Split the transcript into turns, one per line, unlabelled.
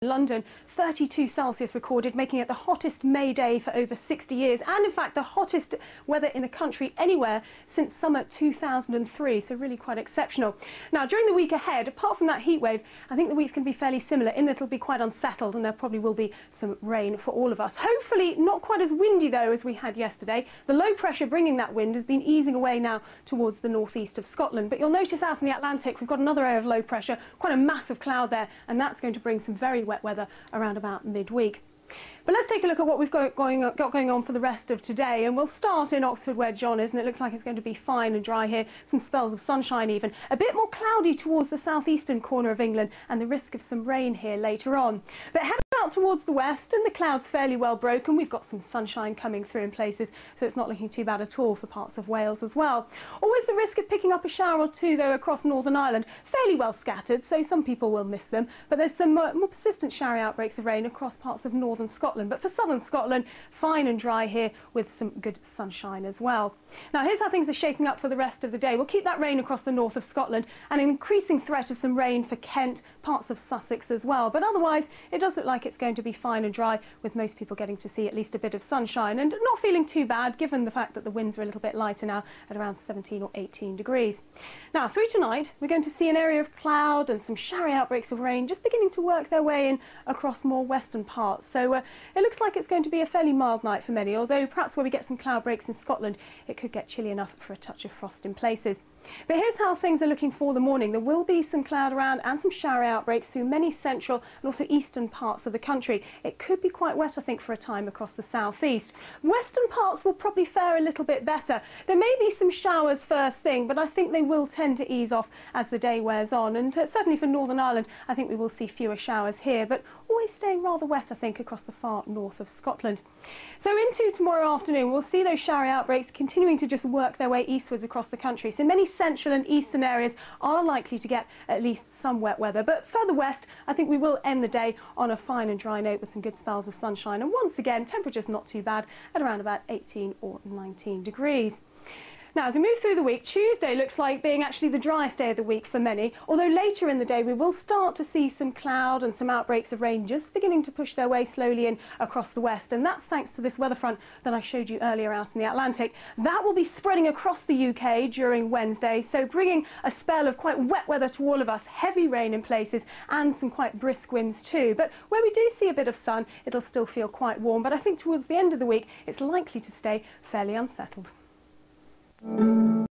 London, 32 Celsius recorded, making it the hottest May day for over 60 years, and in fact the hottest weather in the country anywhere since summer 2003, so really quite exceptional. Now during the week ahead, apart from that heat wave, I think the week's going to be fairly similar in that it'll be quite unsettled and there probably will be some rain for all of us. Hopefully not quite as windy though as we had yesterday. The low pressure bringing that wind has been easing away now towards the northeast of Scotland, but you'll notice out in the Atlantic we've got another area of low pressure, quite a massive cloud there, and that's going to bring some very wet weather around about midweek. But let's take a look at what we've got going on for the rest of today, and we'll start in Oxford where John is, and it looks like it's going to be fine and dry here, some spells of sunshine even, a bit more cloudy towards the southeastern corner of England and the risk of some rain here later on. But head out towards the west and the clouds fairly well broken. We've got some sunshine coming through in places, so it's not looking too bad at all for parts of Wales as well. Always the risk of picking up a shower or two though across Northern Ireland, fairly well scattered, so some people will miss them, but there's some more persistent showery outbreaks of rain across parts of northern Scotland. But for southern Scotland, fine and dry here with some good sunshine as well. Now here's how things are shaping up for the rest of the day. We'll keep that rain across the north of Scotland and an increasing threat of some rain for Kent, parts of Sussex as well. But otherwise it does look like it's going to be fine and dry, with most people getting to see at least a bit of sunshine and not feeling too bad given the fact that the winds are a little bit lighter now at around 17 or 18 degrees. Now through tonight we're going to see an area of cloud and some showery outbreaks of rain just beginning to work their way in across more western parts. So it looks like it's going to be a fairly mild night for many, although perhaps where we get some cloud breaks in Scotland it could get chilly enough for a touch of frost in places. But here's how things are looking for the morning. There will be some cloud around and some showery outbreaks through many central and also eastern parts of the country. It could be quite wet, I think, for a time across the southeast. Western parts will probably fare a little bit better. There may be some showers first thing, but I think they will tend to ease off as the day wears on. And certainly for Northern Ireland, I think we will see fewer showers here, but always staying rather wet, I think, across the far north of Scotland. So into tomorrow afternoon, we'll see those showery outbreaks continuing to just work their way eastwards across the country. So many central and eastern areas are likely to get at least some wet weather, but further west I think we will end the day on a fine and dry note with some good spells of sunshine, and once again temperatures not too bad at around about 18 or 19 degrees. Now, as we move through the week, Tuesday looks like being actually the driest day of the week for many, although later in the day we will start to see some cloud and some outbreaks of rain just beginning to push their way slowly in across the west, and that's thanks to this weather front that I showed you earlier out in the Atlantic. That will be spreading across the UK during Wednesday, so bringing a spell of quite wet weather to all of us, heavy rain in places and some quite brisk winds too. But where we do see a bit of sun, it'll still feel quite warm, but I think towards the end of the week it's likely to stay fairly unsettled.